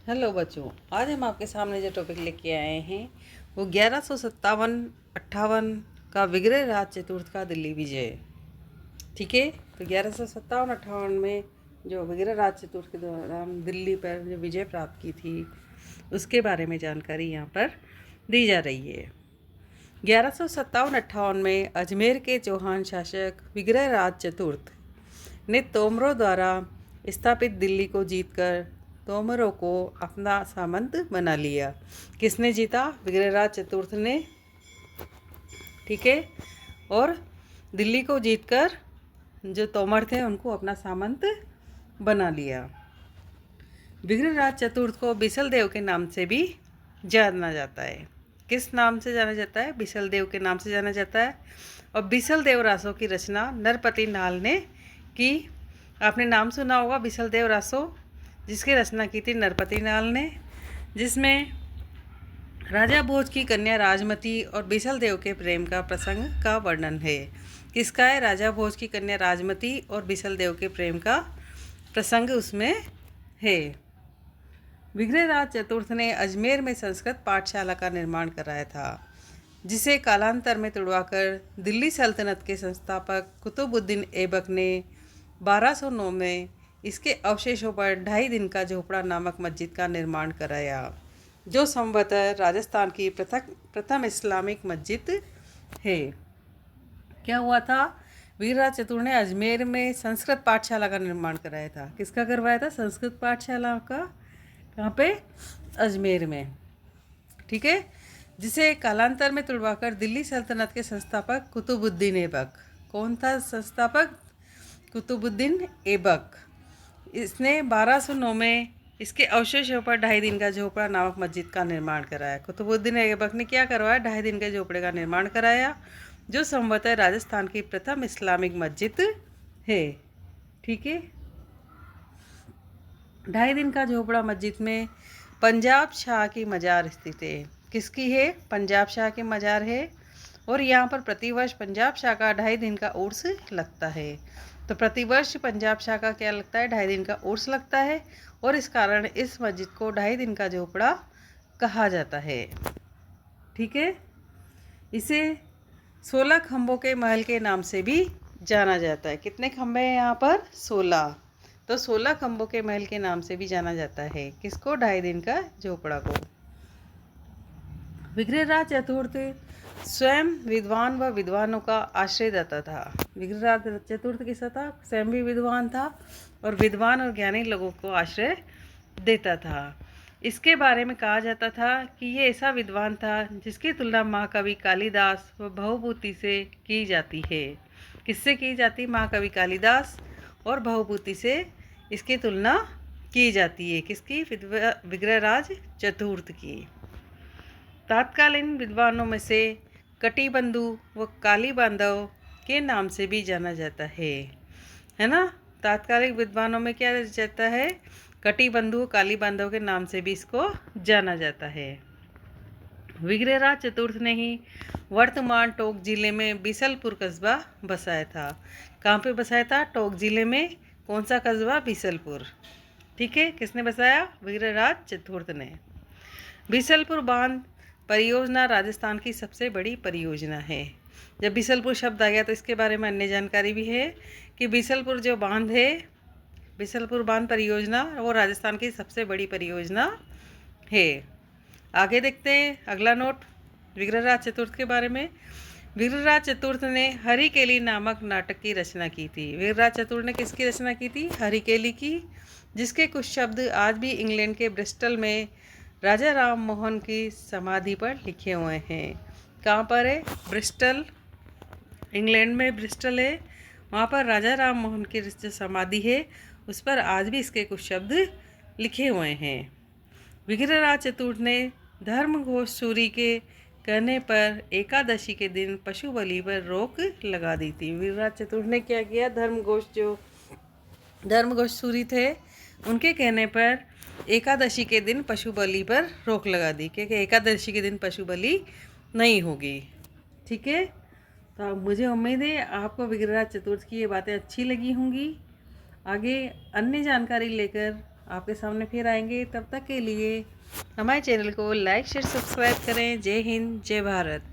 Hello बच्चों, आज हम आपके सामने जो टॉपिक लेके आए हैं वो 1157-58 का विग्रह राज चतुर्थ का दिल्ली विजय। ठीक है, तो 1157-58 में जो विग्रह राज चतुर्थ के दौरान दिल्ली पर जो विजय प्राप्त की थी उसके बारे में जानकारी यहाँ पर दी जा रही है। 1157-58 में अजमेर के चौहान शासक विग्रह राज चतुर्थ ने तोमरों द्वारा स्थापित दिल्ली को जीतकर तोमरों को अपना सामंत बना लिया। किसने जीता? विग्रहराज चतुर्थ ने। ठीक है, और दिल्ली को जीतकर जो तोमर थे उनको अपना सामंत बना लिया। विग्रहराज चतुर्थ को बिसल देव के नाम से भी जाना जाता है। किस नाम से जाना जाता है? बिसल देव के नाम से जाना जाता है। और बिसल देव रासो की रचना नरपति नाल ने की। आपने नाम सुना होगा बिसल देव रासो, जिसकी रचना की थी नरपति नाल ने, जिसमें राजा भोज की कन्या राजमती और बिसल देव के प्रेम का प्रसंग का वर्णन है। किसका है? राजा भोज की कन्या राजमती और बिसल देव के प्रेम का प्रसंग उसमें है। विग्रहराज चतुर्थ ने अजमेर में संस्कृत पाठशाला का निर्माण कराया था, जिसे कालांतर में तुड़वाकर दिल्ली सल्तनत के संस्थापक कुतुबुद्दीन ऐबक ने 1209 में इसके अवशेषों पर 2.5 दिन का झोपड़ा नामक मस्जिद का निर्माण कराया, जो संभवतः राजस्थान की प्रथम इस्लामिक मस्जिद है। क्या हुआ था? वीरराज चतुर्थ ने अजमेर में संस्कृत पाठशाला का निर्माण कराया था। किसका करवाया था? संस्कृत पाठशाला का। कहाँ पे? अजमेर में। ठीक है, जिसे कालांतर में तुड़वाकर दिल्ली सल्तनत के संस्थापक कुतुबुद्दीन ऐबक। कौन था संस्थापक? कुतुबुद्दीन ऐबक। इसने 1209 में इसके अवशेषों पर 2.5 दिन का झोपड़ा नामक मस्जिद का निर्माण कराया। कुतुबुद्दीन ऐबक ने क्या करवाया? 2.5 दिन के झोपड़े का निर्माण कराया, जो संभवतः राजस्थान की प्रथम इस्लामिक मस्जिद है। ठीक है, 2.5 दिन का झोपड़ा मस्जिद में पंजाब शाह की मजार स्थित है। किसकी है? पंजाब शाह की मजार है। और यहाँ पर प्रतिवर्ष पंजाब शाह का 2.5 दिन का उर्स लगता है। तो प्रतिवर्ष पंजाब शाह का क्या लगता है? 2.5 दिन का उर्स लगता है, और इस कारण इस मस्जिद को 2.5 दिन का झोपड़ा कहा जाता है। ठीक है, इसे 16 खंभों के महल के नाम से भी जाना जाता है। कितने खंभे हैं यहाँ पर? 16। तो 16 खंभों के महल के नाम से भी जाना जाता है। किसको? 2.5 दिन का झोपड़ा को। विग्रहराज चतुर्थ स्वयं विद्वान व विद्वानों का आश्रय देता था। विग्रहराज चतुर्थ किसा था? स्वयं भी विद्वान था और विद्वान और ज्ञानी लोगों को आश्रय देता था। इसके बारे में कहा जाता था कि ये ऐसा विद्वान था जिसकी तुलना महाकवि कालिदास व भवभूति से की जाती है। किससे की जाती? महाकवि कालिदास और भवभूति से इसकी तुलना की जाती है। किसकी? विग्रहराज चतुर्थ की। तत्कालीन विद्वानों में से कटिबंधु व कालीबांधव के नाम से भी जाना जाता है ना। तत्कालीन विद्वानों में क्या जाता है? कटिबंधु कालीबांधव के नाम से भी इसको जाना जाता है। विग्रहराज चतुर्थ ने ही वर्तमान टोंक जिले में बिसलपुर कस्बा बसाया था। कहाँ पे बसाया था? टोंक जिले में। कौन सा कस्बा? बिसलपुर। ठीक है, किसने बसाया? विग्रहराज चतुर्थ ने। बिसलपुर बांध परियोजना राजस्थान की सबसे बड़ी परियोजना है। जब बिसलपुर शब्द आ गया तो इसके बारे में अन्य जानकारी भी है कि बिसलपुर जो बांध है, बिसलपुर बांध परियोजना, वो राजस्थान की सबसे बड़ी परियोजना है। आगे देखते हैं अगला नोट विग्रहराज चतुर्थ के बारे में। विग्रहराज चतुर्थ ने हरिकेली नामक नाटक की रचना की थी। विग्रहराज चतुर्थ ने किसकी रचना की थी? हरिकेली की, जिसके कुछ शब्द आज भी इंग्लैंड के ब्रिस्टल में राजा राम मोहन की समाधि पर लिखे हुए हैं। कहाँ पर है? ब्रिस्टल, इंग्लैंड में ब्रिस्टल है। वहाँ पर राजा राम मोहन की जो समाधि है उस पर आज भी इसके कुछ शब्द लिखे हुए हैं। विग्रहराज चतुर्थ ने धर्मघोष सूरी के कहने पर एकादशी के दिन पशु बलि पर रोक लगा दी थी। विग्रहराज चतुर्थ ने क्या किया? धर्मघोष सूरी थे, उनके कहने पर एकादशी के दिन पशु बलि पर रोक लगा दी, क्योंकि एकादशी के दिन पशु बलि नहीं होगी। ठीक है, तो मुझे उम्मीद है आपको विग्रहराज चतुर्थ की ये बातें अच्छी लगी होंगी। आगे अन्य जानकारी लेकर आपके सामने फिर आएंगे। तब तक के लिए हमारे चैनल को लाइक शेयर सब्सक्राइब करें। जय हिंद, जय भारत।